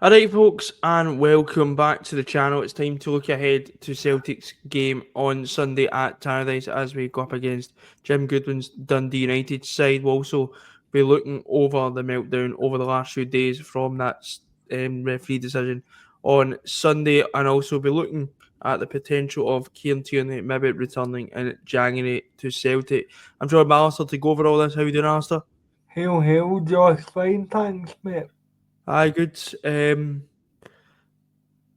Alright folks, and welcome back to the channel. It's time to look ahead to Celtic's game on Sunday at TANNADICE as we go up against Jim Goodwin's Dundee United side. We'll also be looking over the meltdown over the last few days from that referee decision on Sunday, and also be looking at the potential of Tierney maybe returning in January to Celtic. I'm joined by Alistair to go over all this. How are you doing, Alistair? Hail, Josh. Fine, thanks, mate. Aye, good.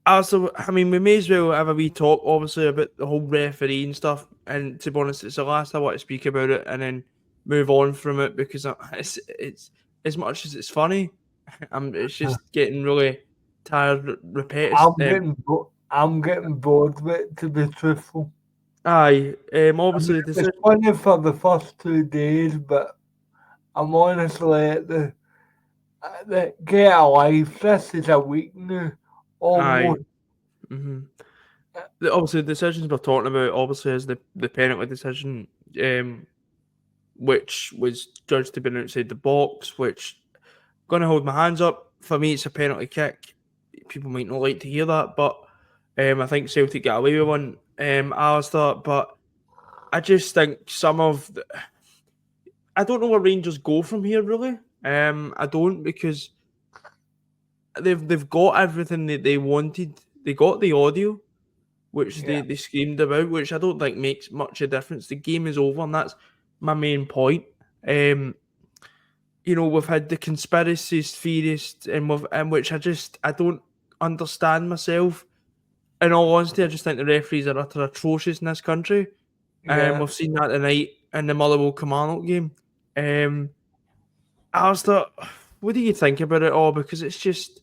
Also, I mean, we may as well have a wee talk, obviously, about the whole referee and stuff. And to be honest, it's the last I want to speak about it, and then move on from it because it's as much as it's funny, it's just getting really tired, repetitive. I'm getting bored with it, to be truthful. Aye, I obviously mean, the it was decision. funny for the first 2 days, but I'm honestly at the get a life. This is a week now, Aye, almost. hmm obviously the decisions we're talking about obviously is the penalty decision, which was judged to be outside the box, which gonna hold my hands up. For me, it's a penalty kick. People might not like to hear that, but I think Celtic got away with one, Alistair. But I just think I don't know where Rangers go from here, really. I don't, because they've got everything that they wanted. They got the audio, which Yeah, they screamed about, which I don't think makes much of a difference. The game is over, and that's my main point. Um, we've had the conspiracy theorists, and which I don't understand myself. In all honesty, I just think the referees are utter atrocious in this country. yeah. We've seen that tonight in the Motherwell Kilmarnock game. Alistair, what do you think about it all? Because it's just,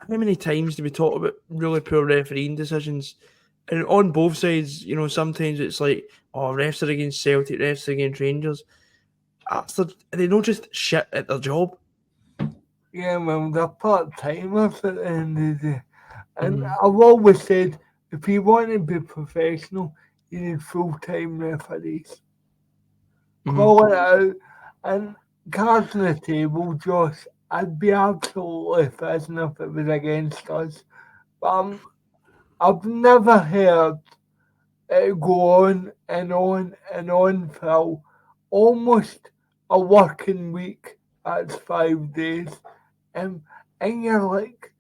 how many times do we talk about really poor refereeing decisions? And on both sides, sometimes it's like, oh, refs are against Celtic, refs are against Rangers. Alistair, they don't just shit at their job. Yeah, man, they're part-timers at the end of the day. And Mm-hmm. I've always said, if you want to be professional, you need full-time referees. Mm-hmm. Call it out, and cards on the table, Josh. I'd be absolutely fizzing if it was against us. But I've never heard it go on and on and on for almost a working week. That's 5 days. Um, and you're like,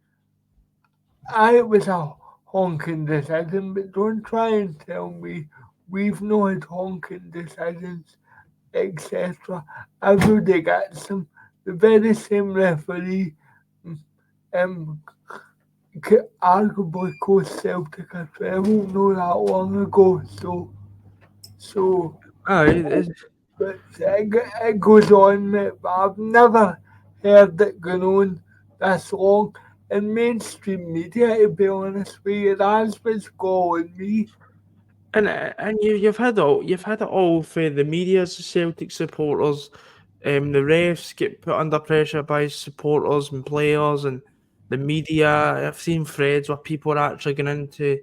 it was a honking decision, but don't try and tell me we've not had honking decisions, etc. Everybody gets them. The very same referee um, arguably coached Celtic a treble not that long ago. So, Aye, but it goes on, mate. But I've never heard it going on this long. In mainstream media, to be honest with you, that's what's going me. and you've had it all for the media's Celtic supporters. The refs get put under pressure by supporters and players and the media. I've seen threads where people are actually going into,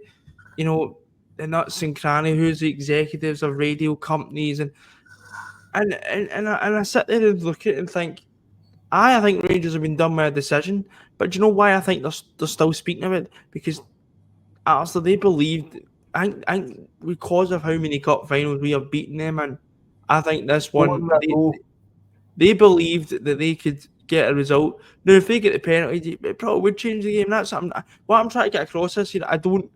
you know, the nuts and cranny, who's the executives of radio companies, and I sit there and look at it and think, I think Rangers have been done with a decision, but do you know why I think they're still speaking of it? Because after they believed, I think because of how many cup finals we have beaten them, and I think this one One ago, they believed that they could get a result. Now, if they get the penalty, it probably would change the game. That's something. What I'm trying to get across is here. I don't.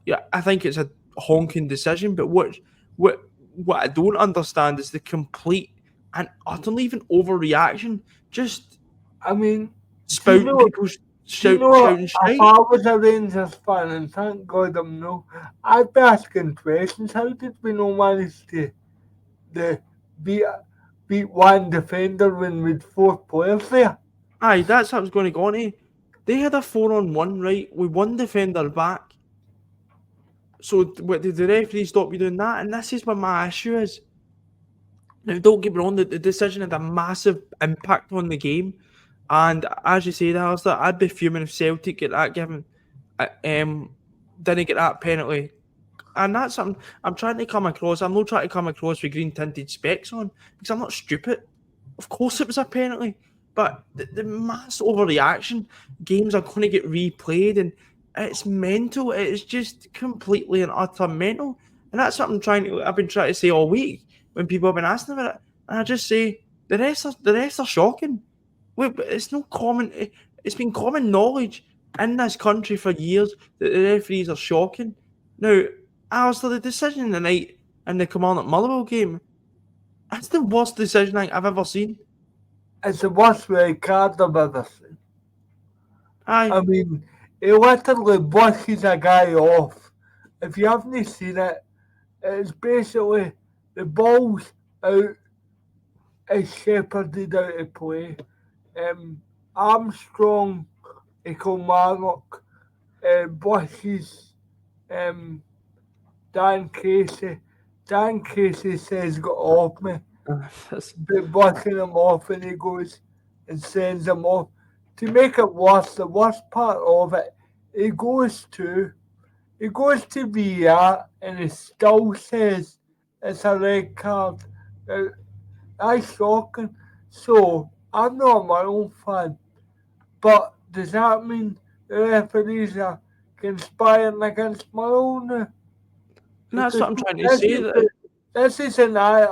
Yeah, I think it's a honking decision, but what what I don't understand is the complete and utterly even overreaction. Just I mean, do you spouting know? people Do you know, shouting if shite. I was a Rangers fan, and thank God I'm not, I'd be asking questions. How did we not manage to the beat beat one defender when we'd four players there? Aye, that's how I was going to go on to. They had a 4-on-1, right, with one defender back. So what, did the referee stop you doing that? And this is where my issue is. Now, don't get me wrong, the decision had a massive impact on the game. And as you said, Alistair, I'd be fuming if Celtic get that given. Didn't get that penalty. And that's something I'm trying to come across. I'm not trying to come across with green tinted specs on because I'm not stupid. Of course it was a penalty. But the mass overreaction, games are going to get replayed, and it's mental. It's just completely and utter mental. And that's what I've been trying to say all week when people have been asking about it. And I just say the rest are shocking. Wait, but it's no common. It's been common knowledge in this country for years that the referees are shocking. Now, Alistair, the decision tonight in the Kilmarnock Motherwell game, that's the worst decision I've ever seen. It's the worst red card I've ever seen. Aye. I mean, he literally brushes a guy off. If you haven't seen it, it's basically the ball's out, is shepherded out of play. Armstrong, Kilmarnock, brushes Dan Casey. Dan Casey says, "Got off me." But brushing him off, and he goes and sends him off. To make it worse, the worst part of it, he goes to VAR and he still says it's a red card. Now, that's shocking. So I'm not a Malone fan, but does that mean the referees are conspiring against Malone now? And that's what I'm trying to say. This is an eye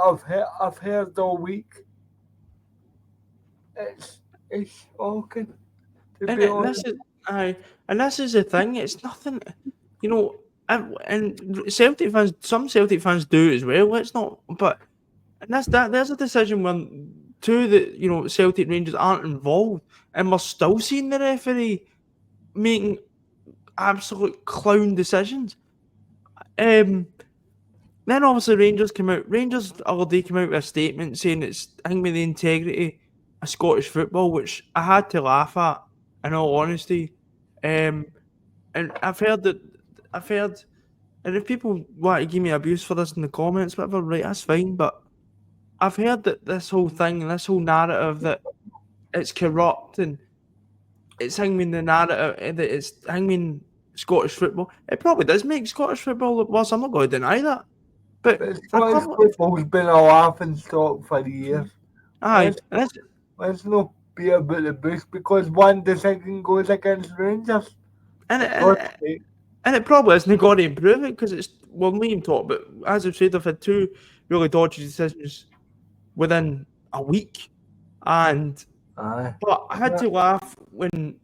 I've heard all week. It's shocking. And this is the thing. It's nothing, you know. And Celtic fans, some Celtic fans do as well. Let's not. But there's a decision when Celtic Rangers aren't involved, and we're still seeing the referee making absolute clown decisions. Then obviously Rangers the other day came out with a statement saying it's with the integrity of Scottish football, which I had to laugh at, in all honesty. And I've heard, and if people want to give me abuse for this in the comments, whatever, right, that's fine. But I've heard that this whole thing, this whole narrative that it's corrupt and it's hanging the narrative that it's hanging Scottish football. It probably does make Scottish football look worse. I'm not going to deny that. But Scottish football's been a laughing stock for years. Aye, let's not be about the bush because one decision goes against Rangers. And it probably isn't going to improve it because we'll not even talk. But as I've said, I've had two really dodgy decisions within a week, but I had to laugh when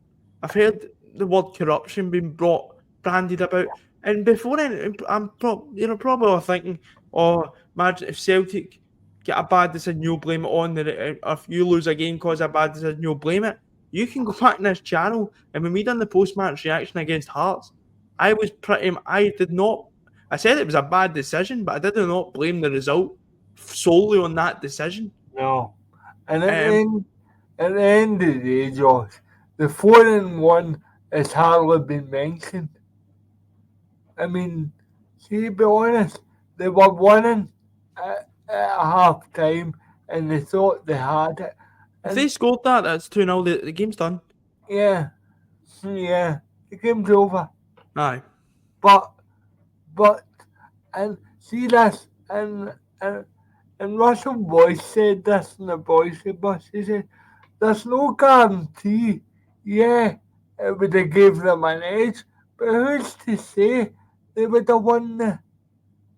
I've heard the word corruption being branded about. And before then, I'm probably thinking, imagine if Celtic get a bad decision, you'll blame it on if you lose a game because of a bad decision, you'll blame it. You can go back in this channel, and when we done the post-match reaction against Hearts, I said it was a bad decision, but I did not blame the result solely on that decision. No. And at the end of the day, Josh, the 4-1 has hardly been mentioned. I mean, see, to be honest, they were winning at half time and they thought they had it. If they scored that's 2-0, the game's done. Yeah, the game's over. Aye. But, and see this, and Russell Boyce said this in the Boyce bus, he said, there's no guarantee, it would have gave them an edge, but who's to say they would have won the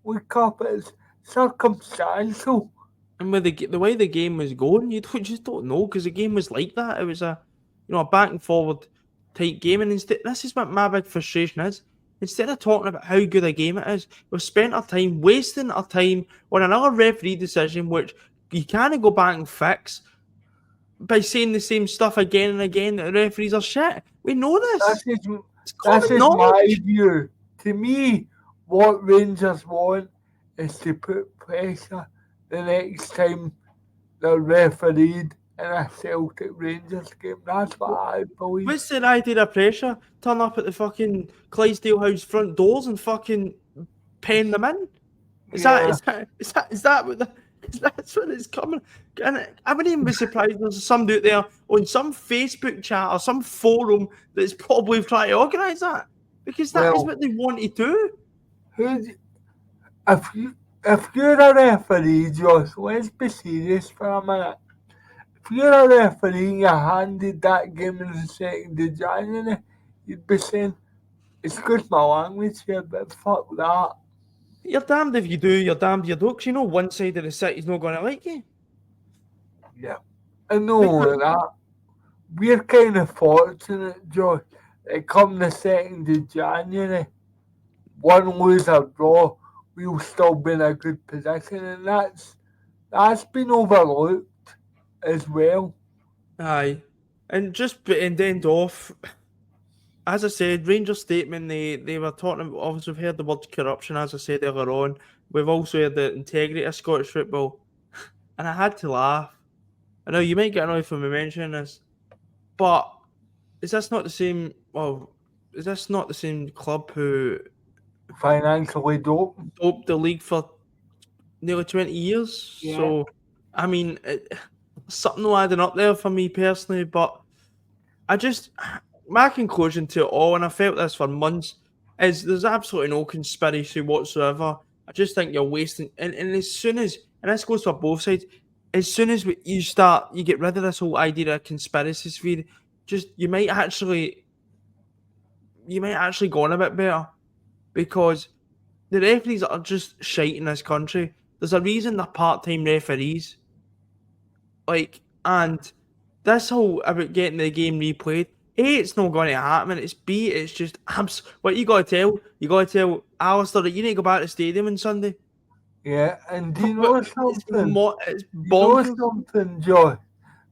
League Cup? It's circumstantial. And with the way the game was going, you just don't know because the game was like that. It was a back and forward type game, and instead, this is what my big frustration is. Instead of talking about how good a game it is, we've spent our time wasting our time on another referee decision, which you can't go back and fix by saying the same stuff again and again that the referees are shit. We know this. This is my view. To me, what Rangers want is to put pressure the next time they're refereed in a Celtic Rangers game. That's what I believe. What's the idea of pressure? Turn up at the fucking Clydesdale House front doors and fucking pen them in? Is that what that's what it's coming? And I wouldn't even be surprised if there's somebody out there on some Facebook chat or some forum that's probably trying to organise that. Because that is what they want to do. If you're a referee, Josh, let's be serious for a minute. if you're a referee and you handed that game in the 2nd of January, you'd be saying, excuse my language here, but fuck that. You're damned if you do, you're damned if you don't, 'cause you know one side of the city's not going to like you. Yeah. I know Because that. We're kind of fortunate, Josh, that come the 2nd of January, one lose or draw, we'll still be in a good position, and that's been overlooked as well. aye, and just to end off, as I said, Rangers statement, they were talking about, obviously we've heard the word corruption, as I said earlier on. We've also heard the integrity of Scottish football. And I had to laugh. I know you might get annoyed for me mentioning this, but is this not the same is this not the same club who Financially dope. doped the league for nearly 20 years? Yeah. So I mean something not adding up there for me personally, but I just my conclusion to it all, and I felt this for months, is there's absolutely no conspiracy whatsoever. I just think you're wasting, and as soon as, and this goes for both sides, as soon as you get rid of this whole idea of conspiracy theory, just you might actually go on a bit better, because the referees are just shite in this country. There's a reason they're part-time referees, like, and this whole about getting the game replayed, A, it's not going to happen. It's B, it's just what you got to tell Alistair that you need to go back to the stadium on Sunday. Yeah, and do you But know something? it's You know bonkers. something, Josh?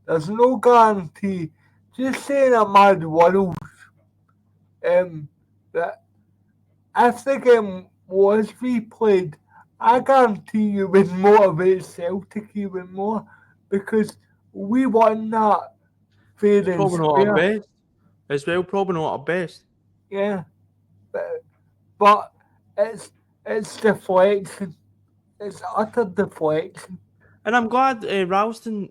There's no guarantee. Just saying a mad world, that if the game was replayed, I guarantee you would motivate Celtic even more, because we won that fair and Probably not our square. best as well. Probably not our best. Yeah, but it's deflection. It's utter deflection. And I'm glad Anthony Ralston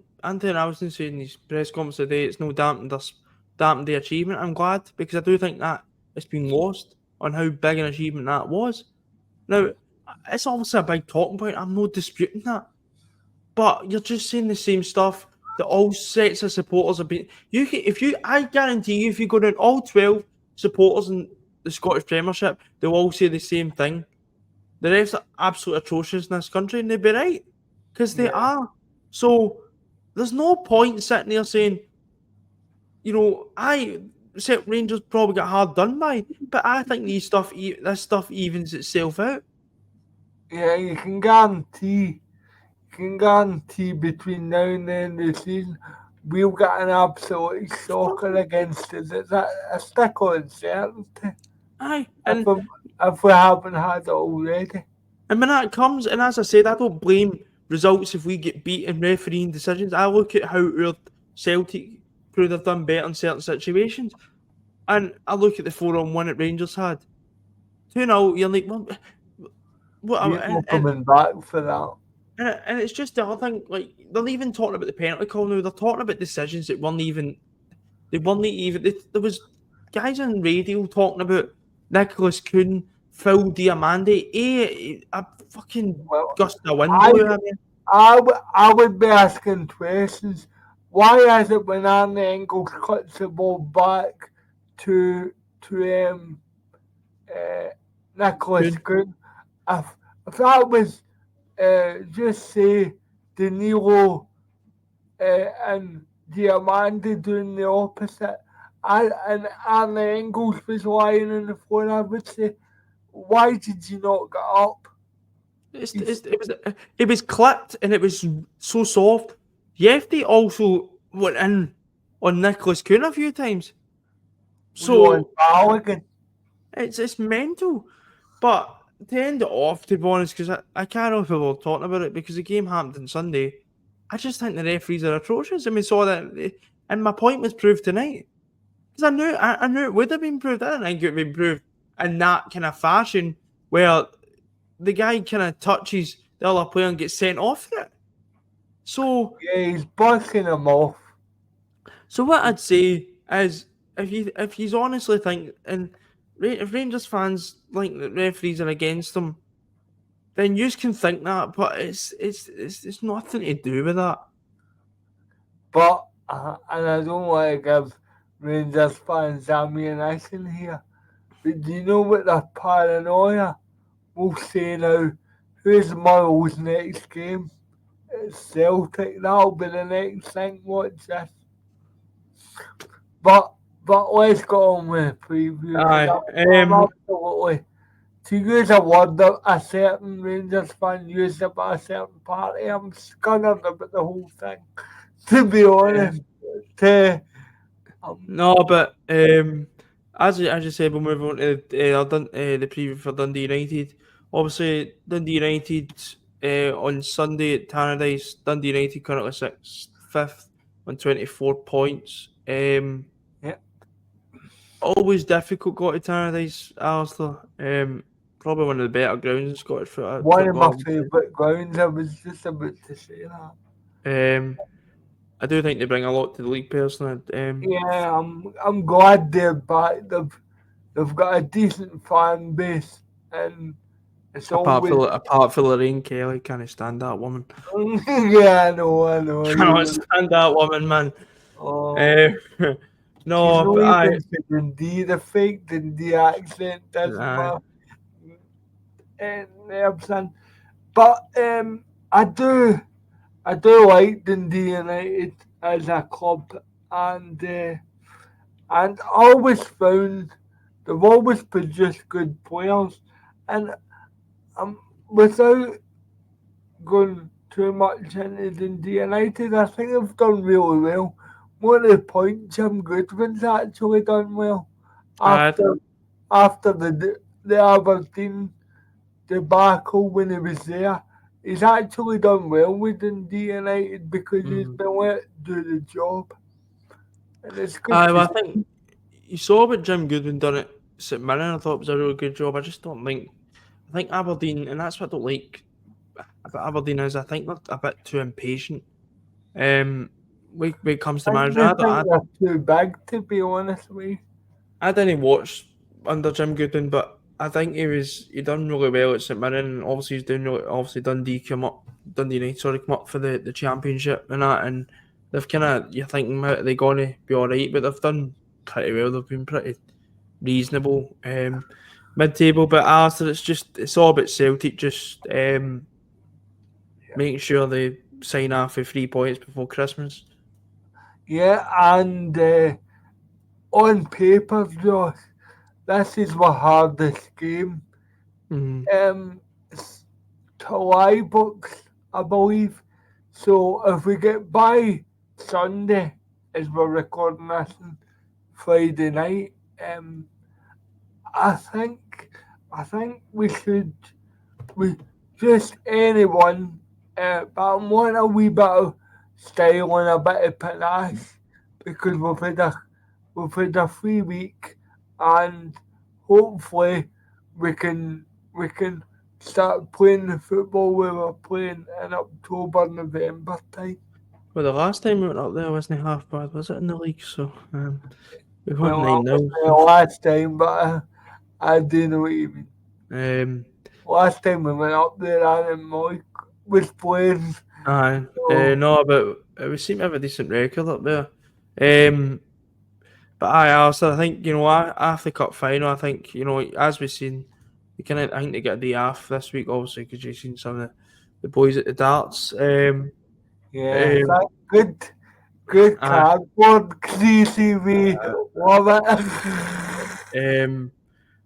said in his press conference today it's no dampened the achievement. I'm glad, because I do think that it's been lost on how big an achievement that was. Now, it's obviously a big talking point. I'm not disputing that. But you're just saying the same stuff that all sets of supporters have been. I guarantee you, if you go down all 12 supporters in the Scottish Premiership, they'll all say the same thing. The refs are absolutely atrocious in this country, and they'd be right, because they Yeah, are. So there's no point sitting there saying, I said Rangers probably got hard done by, but I think this stuff evens itself out. yeah, you can guarantee between now and the end of the season we'll get an absolute shocker against us. It's a stick on certainty Aye, if we haven't had it already. and when that comes, and as I said, I don't blame results if we get beat in refereeing decisions. I look at how our Celtic could have done better in certain situations, and I look at the 4-on-1 that Rangers had. 2-0, you're like, well, We what? ain't no coming back for that. And it's just the other thing, like, they're even talking about the penalty call now. They're talking about decisions that weren't even. There was guys on radio talking about Nicholas Kuhn, Phil Diamande, a fucking Well, gust of wind I blew him. I would be asking questions. Why is it when Arne Engels cuts the ball back to Nicholas Kuhn. Kuhn, if that was just say Danilo and Diamande doing the opposite, and Arne Engels was lying on the floor, I would say, why did you not get up? It was clipped and it was so soft. Yefty also went in on Nicholas Kuhn a few times. We on So Balogun. it's mental. But to end it off, to be honest, because I can't know if people are talking about it, because the game happened on Sunday. I just think the referees are atrocious, and we saw that. And my point was proved tonight, because I knew it would have been proved. I didn't think it would be proved in that kind of fashion, where the guy kind of touches the other player and gets sent off for it. So Yeah, he's busting him off. So what I'd say is, if you honestly think, and if Rangers fans think that referees are against them, then you can think that, but it's nothing to do with that. But and I don't want to give Rangers fans ammunition here. But do you know what the paranoia will say now? Who's Murrow's next game? It's Celtic. That'll be the next thing. Watch this. But but let's go on with the preview because Aye. I'm absolutely to use a word that a certain Rangers fan used about a certain party. I'm scunnered about the whole thing. To be honest, to, No, but as you said, we'll move on to the preview for Dundee United. Obviously, Dundee United on Sunday at Tannadice. Dundee United currently fifth on 24 points. yeah. Always difficult going to Tannadice, Alistair. Probably one of the better grounds in Scottish One of my football. favourite grounds. I was just about to say that. I do think they bring a lot to the league personally. Yeah, I'm glad they're back. They've got a decent fan base, and it's always Apart from Lorraine Kelly, can't stand that woman. yeah. I know. Cannot stand that woman, man. Oh, Uh, she's no, not but even from Dundee. The fake Dundee accent doesn't aye, matter. Son. But I do like Dundee United as a club, and always found they've always produced good players, and without going too much into Dundee United, I think they've done really well. More to the point, Jim Goodwin's actually done well aye, after the Aberdeen debacle when he was there. He's actually done well with Dundee United because he's been let do the job, and it's good aye. to Well, I see. think you saw what Jim Goodwin done at St Mirren. I thought it was a really good job. I just don't think. I think Aberdeen, and that's what I don't like about Aberdeen is I think they're a bit too impatient. When it comes to I think management, they think they're too big, to be honest with you. I didn't watch under Jim Goodwin, but I think he done really well at St Mirren, and obviously he's doing really, obviously Dundee United come up for the championship and that, and they've kind of you're thinking are they gonna be all right, but they've done pretty well. They've been pretty reasonable mid table, but after it's all about Celtic just making sure they sign off for 3 points before Christmas. Yeah, and on paper, Josh, this is the hardest game. Mm. It's to lie books, I believe. So if we get by Sunday, as we're recording this on Friday night, I think we should we just anyone, but I'm wanting a wee bit of style and a bit of panache because we've had a free week and hopefully we can start playing the football we were playing in October, November time. Well, the last time we went up there wasn't half bad, was it in the league? So we got Well, I 9-0. was there last time, but I do know what you mean. Um, Last time we went up there, Aaron Mike was playing. aye, So, no, but we seem to have a decent record up there. But also I think after the cup final, I think as we've seen, I think they get a day off this week, obviously, because you've seen some of the boys at the darts. yeah, that good Aye, cardboard CCV. Love it.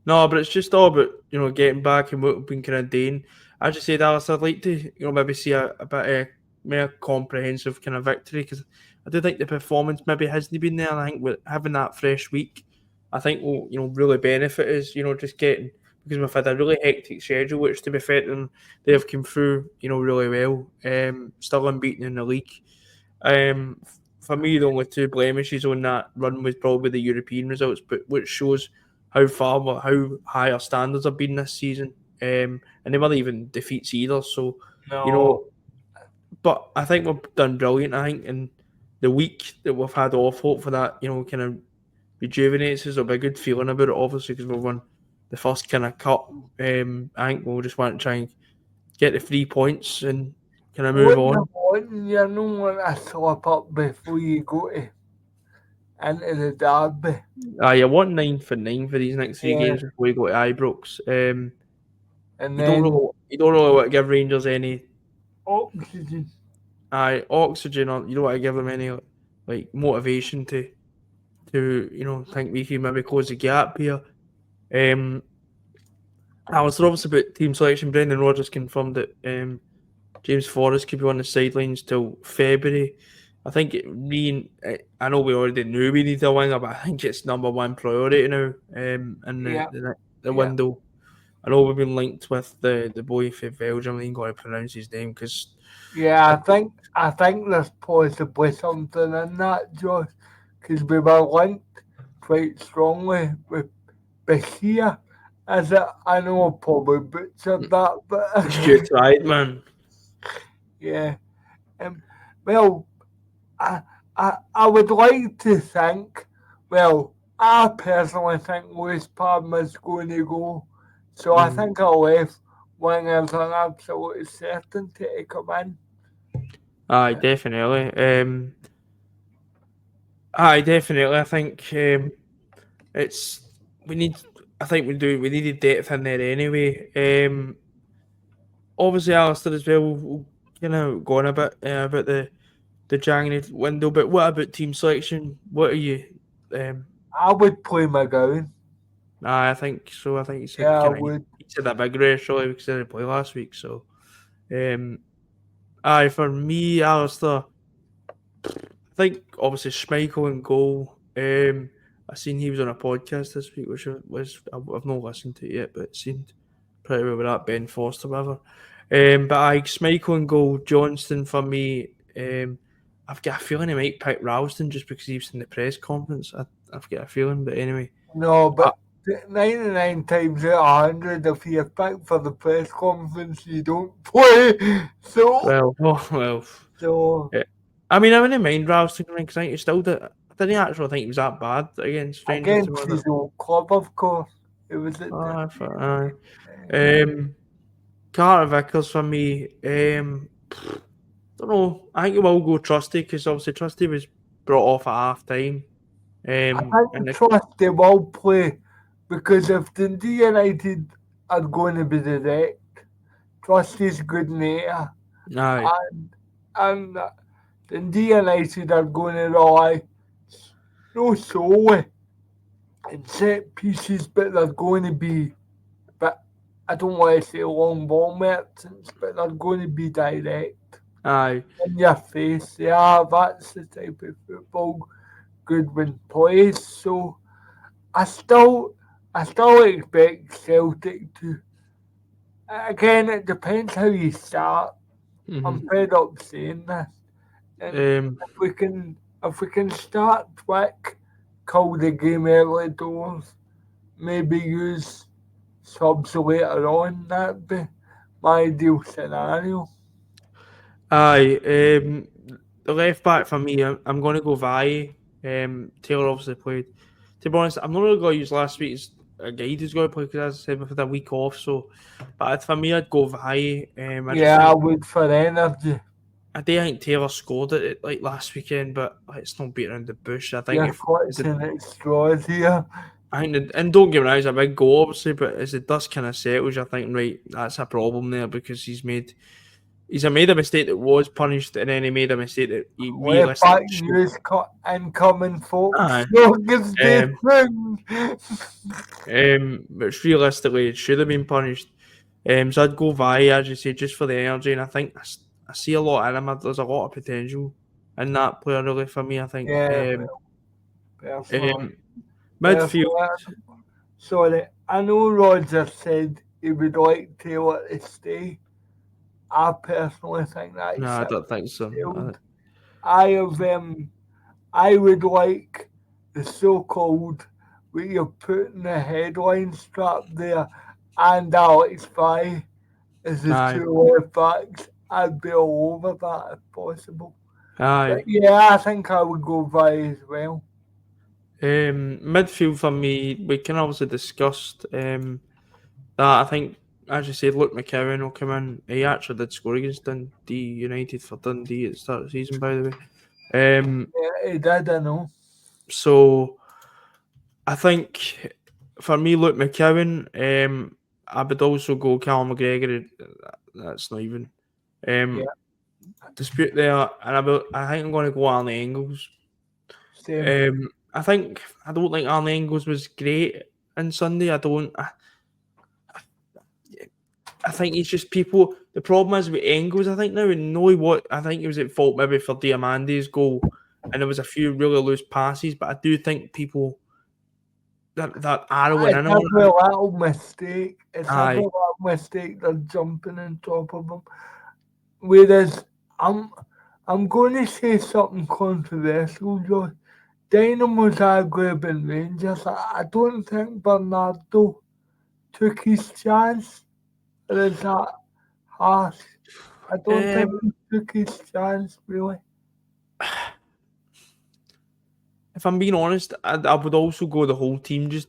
No, but it's just all about getting back and what we've been kind of doing. As you said, Alice, I'd like to maybe see a bit of more comprehensive kind of victory because I do think the performance maybe hasn't been there. And I think with having that fresh week, I think will really benefit us. Just getting because we've had a really hectic schedule, which to be fair to them, they have come through really well. Still unbeaten in the league. For me, the only two blemishes on that run was probably the European results, but which shows how high our standards have been this season. And they weren't even defeats either. So, you No, know, but I think we've done brilliant. I think in the week that we've had off, hope for that, kind of rejuvenates us. There'll be a good feeling about it, obviously, because we've won the first kind of cup. I think we'll just want to try and get the 3 points and Can I move what on? you want, you don't want to slip up before you go into the derby. You want 9 for these next 3 games Yeah, before you go to Ibrox. and You don't then really, you don't really want to give Rangers any oxygen. oxygen, or you don't want to give them any like motivation to think we can maybe close the gap here. Alistair, obviously about team selection. Brendan Rodgers confirmed that James Forrest could be on the sidelines till February. I think I know we already knew we needed a winger, but I think it's number one priority now. In Yeah, the yeah, window. I know we've been linked with the boy from Belgium. I ain't got to pronounce his name because yeah. I think there's possibly something in that, Josh, because we were linked quite strongly with Bashir. As I know I probably butchered that, but Stuart tried, man. yeah. Um, well, I would like to think, well, I personally think Lewis Palmer's going to go. So I Mm. think a left winger's an absolute certainty to come in. Aye, definitely. Aye, definitely. I think it's we need. I think we needed depth in there anyway. Obviously, Alistair as well. We'll kind of go on a bit about the January window, but what about team selection? What are you? Um, I would play McGowan. I think so. I think he said Yeah, I kind of would. he said that big race surely because he didn't play last week. So, um, aye, for me, Alistair, I think obviously Schmeichel and goal. I seen he was on a podcast this week, which I've not listened to it yet, but it seemed pretty well with that Ben Foster, whatever. But Schmeichel and goal, Johnston for me. I've got a feeling he might pick Ralston just because he was in the press conference. I've got a feeling, but anyway. No, Uh, but 99 times out of 100, if you pick for the press conference, you don't play. well. So Yeah. I mean, I wouldn't mind Ralston because I think he still did. I didn't actually think he was that bad against Rangers. To be against his honest. old club, of course, it was at the. Aye. Carter Vickers for me. Don't know. I think he will go Trusty because obviously Trusty was brought off at half time. I And think trust they will play because if Dundee United are going to be direct, Trusty's good in the air, aye, and Dundee United are going to rely no solely in set pieces, but they're going to be. But I don't want to say long ball merchants, but they're going to be direct aye, in your face. Yeah, that's the type of football Goodwin plays. So I still, I still expect Celtic to. Again, it depends how you start. I'm mhm. fed up saying this, and Um, if we can start quick, call the game early doors, maybe use subs later on. That'd be my ideal scenario. aye. The left back for me, I'm going to go Vai. Taylor obviously played. To be honest, I'm not really going to use last week's guide who's going to play because, as I said, we've had a week off. So, but for me, I'd go Vai. I just Yeah, I think would for energy. I do think Taylor scored it like last weekend, but it's not beating around the bush. I think You're if is it, clutching at straws here. I think and don't get me wrong, it's a big goal obviously, but as the dust kind of settles, I think right that's a problem there because he's made a mistake that was punished, and then he made a mistake that he Left realistically back should. news incoming, folks. Aye. August day Um, soon. which realistically it should have been punished. So I'd go Vi, as you say, just for the energy, and I think I see a lot in him. There's a lot of potential in that player, really, for me. I think. Yeah, personally. Um, midfield, Personally, sorry. I know Roger said he would like Taylor to stay. I personally think no, that's I it. don't think so. I have I would like the so-called where you're putting the headline strap there and Alex Fye as the Aye, two left backs. I'd be all over that if possible. But aye. yeah, I think I would go Fye as well. Midfield for me, we can obviously discussed that. I think as you said, Luke McKeown will come in. He actually did score against Dundee United for Dundee at the start of the season, by the way. Yeah, he did, I know. So I think for me, Luke McKeown, I would also go Callum McGregor. That's not even Yeah, dispute there, and I think I'm going to go Arnie Engels. same. I don't think Arnie Engels was great on Sunday. I think he's just people. The problem is with Engels. I think now we know what. I think he was at fault maybe for Diamandi's goal, and there was a few really loose passes. But I do think people that arrowing It's in on every him. little mistake. It's every Aye, little mistake they're jumping on top of him. Whereas I'm going to say something controversial, Josh. Dynamo Zagreb and Rangers. I don't think Bernardo took his chance. Or is that harsh? I don't think um, he took his chance, really. if I'm being honest, I would also go the whole team. Just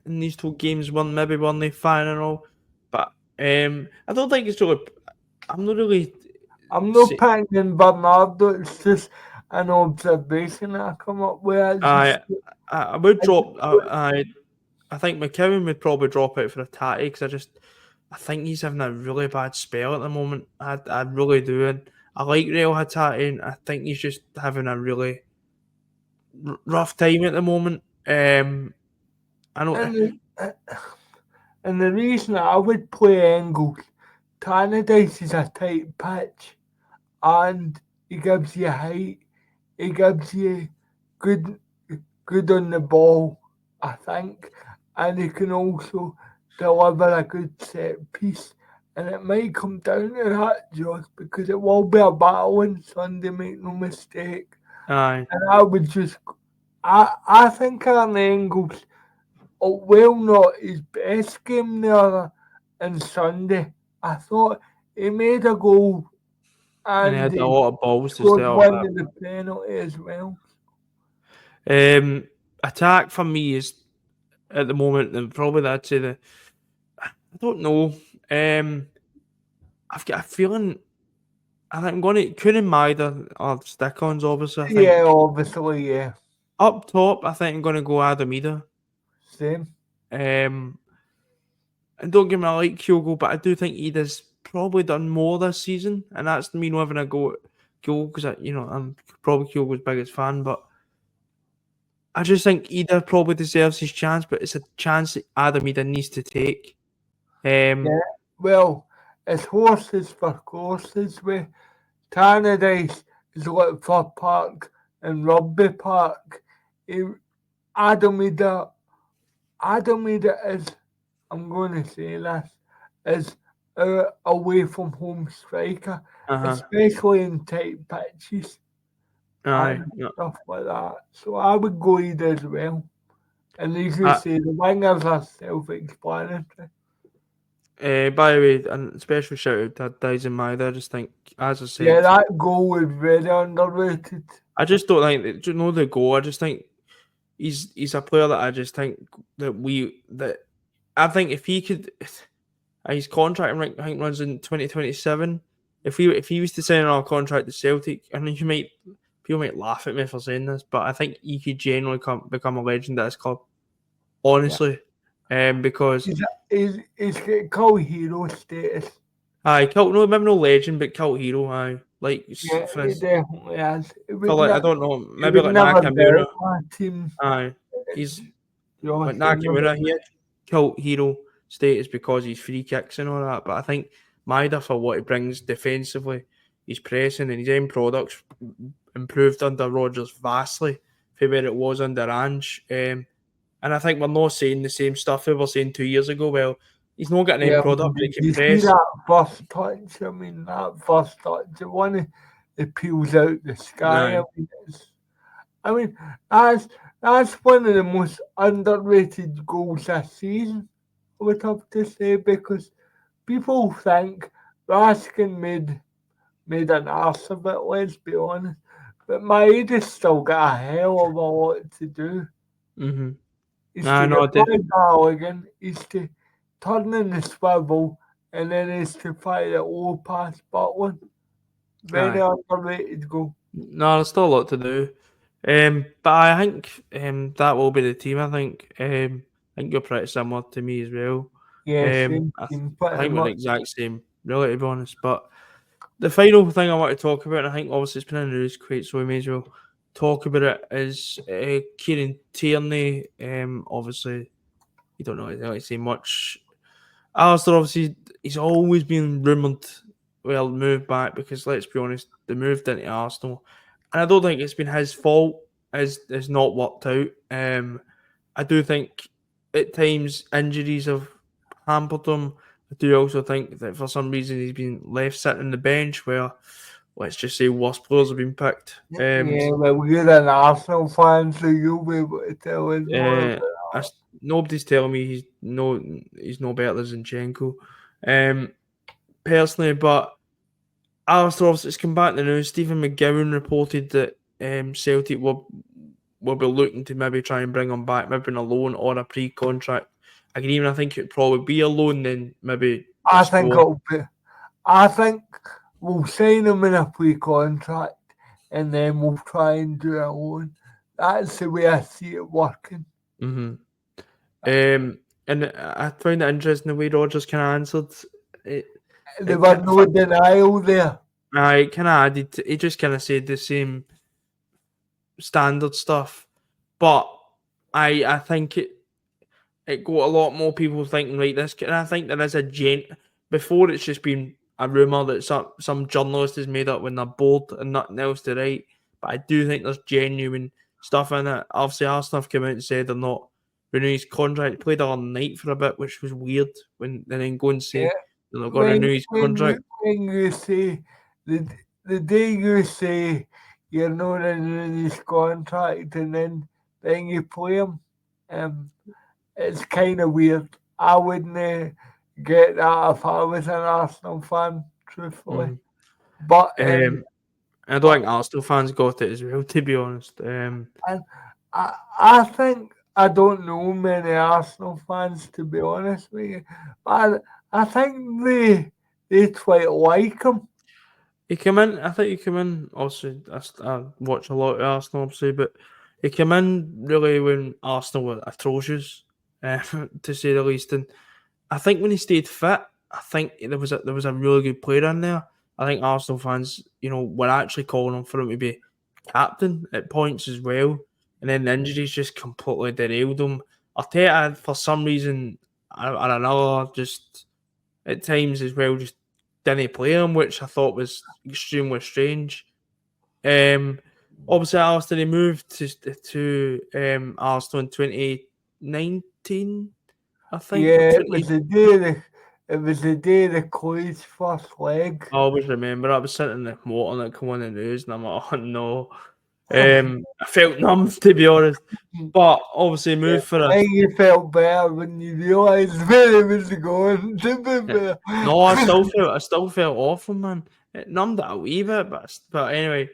in these two games, weren't they fine and all, but I don't think it's really. I'm not really. I'm not picking Bernardo, it's just an observation that I come up with. I I would I just drop. I think McKeown would probably drop out for a tatty because I think he's having a really bad spell at the moment. I really do, and I like Real Hatati, and I think he's just having a really rough time at the moment. I don't. and and the reason I would play Engels, Tannadice is a tight pitch and he gives you height, he gives you good good on the ball, I think, and he can also deliver a good set piece. And it might come down to that, Josh, because it will be a battle on Sunday, make no mistake. Aye, And I would just, I think Aaron Engels, well, not his best game there on Sunday. I thought he made a goal and he and had a he lot of balls to scored start one with in the penalty as well. that. Attack for me is at the moment, and probably that's the. I don't know. I've got a feeling. I think I'm going to Kieran Maida or stick-ons. Obviously, I Yeah, think obviously, yeah. up top. I think I'm going to go Adamida. Same. Um, and don't get me, I like Kyogo, but I do think he has probably done more this season, and that's me not having a go at Kyogo because I'm probably Kyogo's biggest fan, but I just think Ida probably deserves his chance, but it's a chance that Adam Ida needs to take. Yeah. Well, it's horses for courses with Tannadice is Litford Park and Rugby Park. He, Adamida, Adamida is, I'm going to say this, is away from home striker, Uh-huh. especially in tight pitches Aye. and Yeah. stuff like that. So I would go either as well. And as you Uh, say, the wingers are self-explanatory. by the way, and special shout out to Dyson Maida. I just think, as I Yeah, said, that goal was very underrated. I just don't think that, do you know the goal. I just think he's a player that I just think that I think if he could, his contract I think runs in 2027. If he was to sign our contract to Celtic, I mean, people might laugh at me for saying this, but I think he could genuinely become a legend at this club. Yeah. Honestly, because He's got cult hero status. cult maybe no legend, but cult hero. Aye, like Yeah, for he his, definitely has. for like I don't know, He maybe would like never Nakamura. doubt my team. Aye, he's Josh, like he never Nakamura. He had cult hero status because he's free kicks and all that. But I think Maida for what he brings defensively, his pressing and his end products improved under Rodgers vastly from where it was under Ange. And I think we're not saying the same stuff we were saying 2 years ago. Well, he's not got an end Yeah, product, but he did can you see press. that first touch? I mean, that first touch, the one that peels out the sky. Aye. I mean, that's that's one of the most underrated goals this season. I would have to say because people think Raskin made an arse of it. Let's be honest, but Maeda's still got a hell of a lot to do. Mm-hmm. He's I to know. get by Balogun. He's to turning the swivel, and then is to fire it all past Butland. Very Aye. underrated goal. No, there's still a lot to do. But I think that will be the team. I think you're pretty similar to me as well. Yeah, same I, team, I pretty think we're the much. exact same, really, to be honest. But the final thing I want to talk about, and I think obviously it's been in the news quite, so we may as well talk about it, is Kieran Tierney. Obviously, you don't know really say much. Alistair, obviously, he's always been rumoured, well, moved back because let's be honest, they moved into Arsenal, and I don't think it's been his fault. As it's not worked out. I do think at times injuries have hampered him. I do also think that for some reason he's been left sitting on the bench where, let's just say, worse players have been picked. Yeah, well, you're an Arsenal fan, so you'll be able to tell us more about Nobody's telling me he's no better than Zinchenko, personally. But Alistair, obviously, it's come back in the news. Stephen McGowan reported that Celtic will be looking to maybe try and bring him back, maybe on a loan or a pre-contract. I think it'd probably be a loan, then maybe I think explore. it'll be. I think we'll sign him in a pre-contract, and then we'll try and do a loan. That's the way I see it working. hmm and I found it interesting the way Rogers kind of answered. It, There it was kind no denial there. I kind of added. He just kind of said the same standard stuff, but I think it got a lot more people thinking right this, and I think there is a before it's just been a rumor that some journalist has made up when they're bored and nothing else to write. But I do think there's genuine stuff in it. Obviously, Arsenal have come out and said they're not renewing his contract. He played all night for a bit, which was weird. When and then go and Yeah. say they're not going to renew his contract. When you say the day you say you're not renewing his contract, and then you play him, it's kind of weird. I wouldn't get that if I was an Arsenal fan, truthfully. Mhm. But I don't but think Arsenal fans got it as well, to be honest. and I think I don't know many Arsenal fans, to be honest with you. But I think they quite like him. He came in. I think he came in. Also, I watch a lot of Arsenal, obviously, but he came in really when Arsenal were atrocious, to say the least. And I think when he stayed fit, I think there was a really good player in there. I think Arsenal fans, were actually calling him for him to be captain at points as well. And then the injuries just completely derailed him. Arteta, for some reason, I don't know, just at times as well, just didn't play him, which I thought was extremely strange. Obviously, Alistair, he moved to Arsenal in 2019, I think, or Yeah, 20. it was the day the Clay's first leg. I always remember I was sitting in the motor and it come on the news, and I'm like, oh no. I felt numb, to be honest. But obviously, Yeah, moved for a. I think you felt better when you realised where he was going. To be fair. No, I still felt awful, man. It numbed it a wee bit, but anyway,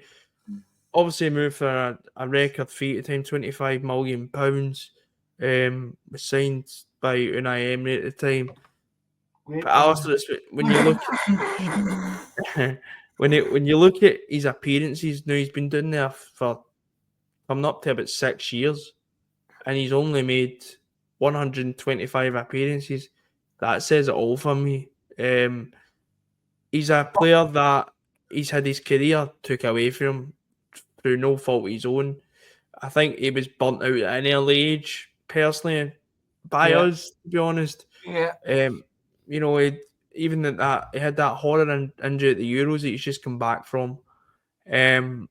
obviously moved for a record fee at the time, £25 million. Was signed by Unai Emery at the time. Wait But a minute. Alistair, when you look when you look at his appearances now, he's been doing there for coming up to about 6 years, and he's only made 125 appearances. That says it all for me. He's a player that he's had his career took away from him through no fault of his own. I think he was burnt out at an early age, personally, by Yeah, us, to be honest. yeah, Um, even he had that horror injury at the Euros that he's just come back from, um,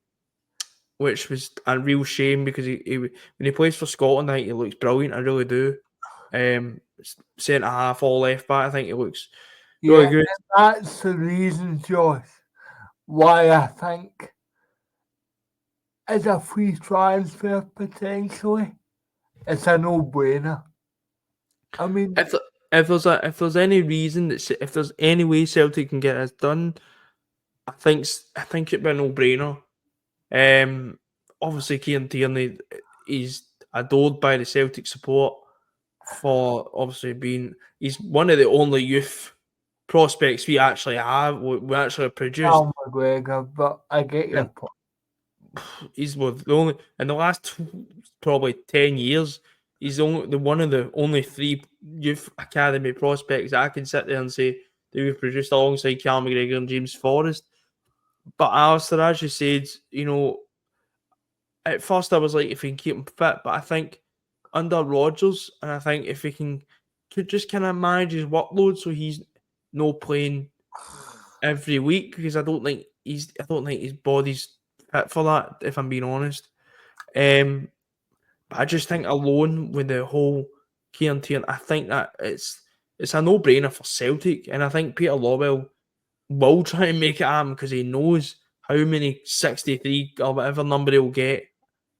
which was a real shame because when he plays for Scotland, I think he looks brilliant. I really do. Centre half, all left back, I think he looks really yeah. good. And that's the reason, Josh, why I think as a free transfer potentially, it's a no-brainer. I mean, If if there's any reason if there's any way Celtic can get this done, I think it'd be a no brainer. Obviously, Kieran Tierney is adored by the Celtic support. for obviously being. He's one of the only youth prospects we actually have. We actually produced. Al McGregor, but I get your And point. he's the only in the last probably 10 years. He's the one of the only 3 youth academy prospects that I can sit there and say that we've produced alongside Cal McGregor and James Forrest. But Alistair, as you said, at first I was like, if we can keep him fit, but I think under Rodgers, and I think if we could just kind of manage his workload so he's no playing every week, because I don't think his body's fit for that, if I'm being honest. But I just think alone with the whole Tierney, I think that it's a no-brainer for Celtic, and I think Peter Lawwell will try and make it happen because he knows how many 63 or whatever number he'll get.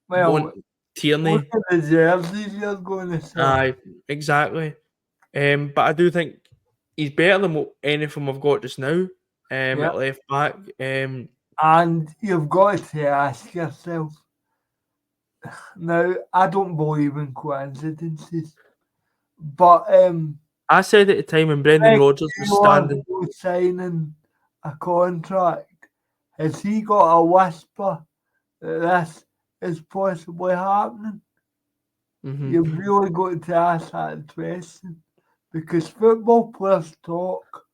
Well, One Tierney. look at the jerseys you're going to sell. Aye, exactly. But I do think he's better than anything we've got just now. At left back. And you've got to ask yourself, now, I don't believe in coincidences, but I said at the time when Brendan Rodgers was standing, signing a contract, has he got a whisper that this is possibly happening? You've really got to ask that question, because football players talk,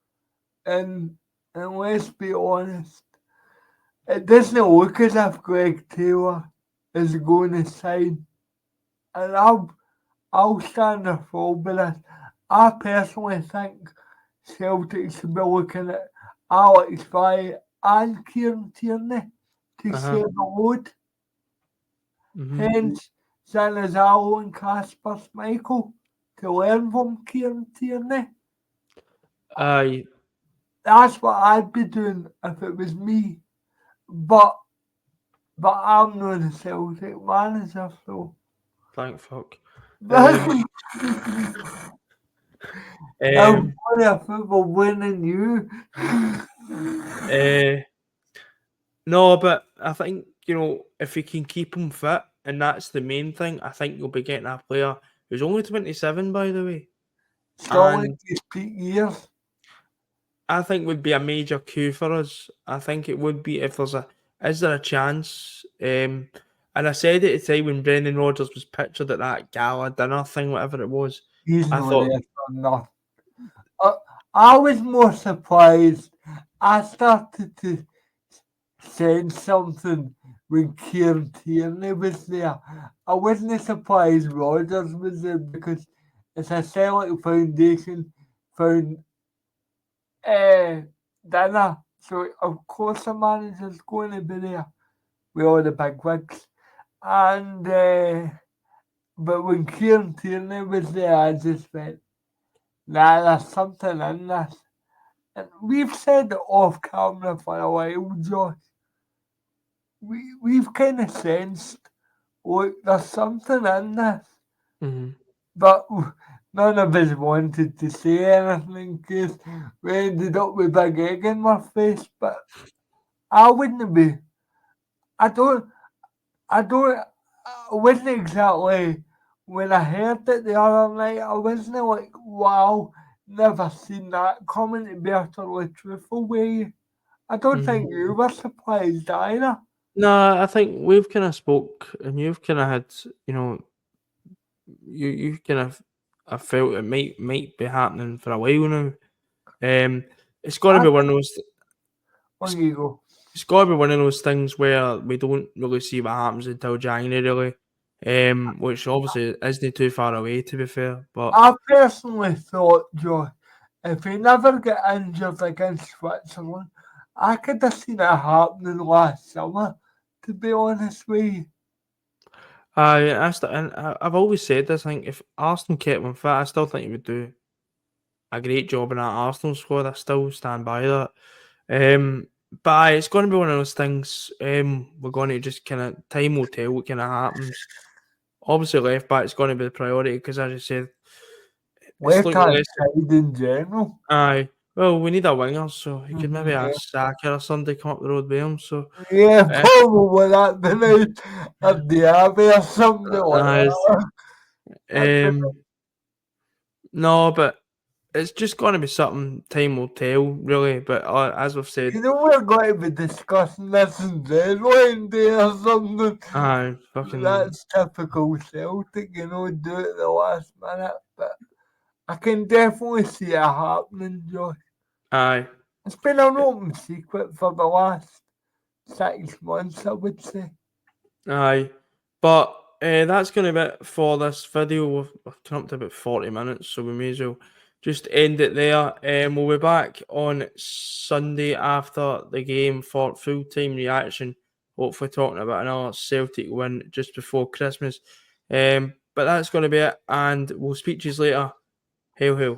and let's be honest, it doesn't look as if Greg Taylor is going to sign, and I'll stand or fall by this. I personally think Celtic should be looking at Alex Vai and Kieran Tierney to share the load. Hence, Zanazalo and Kasper Schmeichel to learn from Kieran Tierney. aye, That's what I'd be doing if it was me. But I'm not a Celtic manager, so. thank fuck. I'm playing a football winning you. No, but I think, if we can keep him fit, and that's the main thing, I think you'll be getting a player who's only 27, by the way. Still in his peak years. I think would be a major coup for us. I think it would be if is there a chance? And I said at the time when Brendan Rodgers was pictured at that gala dinner thing, whatever it was. He's I not thought, there for nothing. I was more surprised. I started to sense something when Kieran Tierney was there. I wasn't surprised Rodgers was there because it's a Celtic Foundation dinner. So of course the manager's going to be there with all the big wigs. And but when Kieran Tierney was there, I just went, nah, there's something in this. And we've said it off camera for a while, Josh. We've kind of sensed, look, there's something in this. But none of us wanted to say anything because we ended up with a big egg in my face. But I wouldn't be. I wasn't exactly, when I heard it the other night, I wasn't like, wow, never seen that coming, to be utterly truthful with you. I don't think you were surprised either. no, I think we've kind of spoke, and you've kind of had, you kind of, I felt it might be happening for a while now. It's got to be one of those. On you go. It's got to be one of those things where we don't really see what happens until January, really. Which obviously isn't too far away, to be fair. But I personally thought, Joe, if he never get injured against Switzerland, I could have seen it happening last summer, to be honest with you. I've always said this. I think if Arsenal kept him fit, I still think he would do a great job in that Arsenal squad. I still stand by that. But it's going to be one of those things. We're going to just kind of, time will tell what kind of happens. Obviously, left back is going to be the priority because, as I said, Left hand side in general. Aye. Well, we need a winger, so you could maybe ask Saka or somebody come up the road with him. So yeah, probably that been out of the Abbey or something like that. No, but it's just going to be something time will tell, really. But as we've said, You know, we're going to be discussing this in deadline day or something. fucking That's typical Celtic, you know, do it the last minute. But I can definitely see it happening, Josh. aye. It's been an open secret for the last 6 months, I would say. Aye, but that's going to be it for this video. We've come up to about 40 minutes, so we may as well just end it there. We'll be back on Sunday after the game for full-time reaction, hopefully talking about another Celtic win just before Christmas. But that's going to be it, and we'll speak to you later. Hail, hail.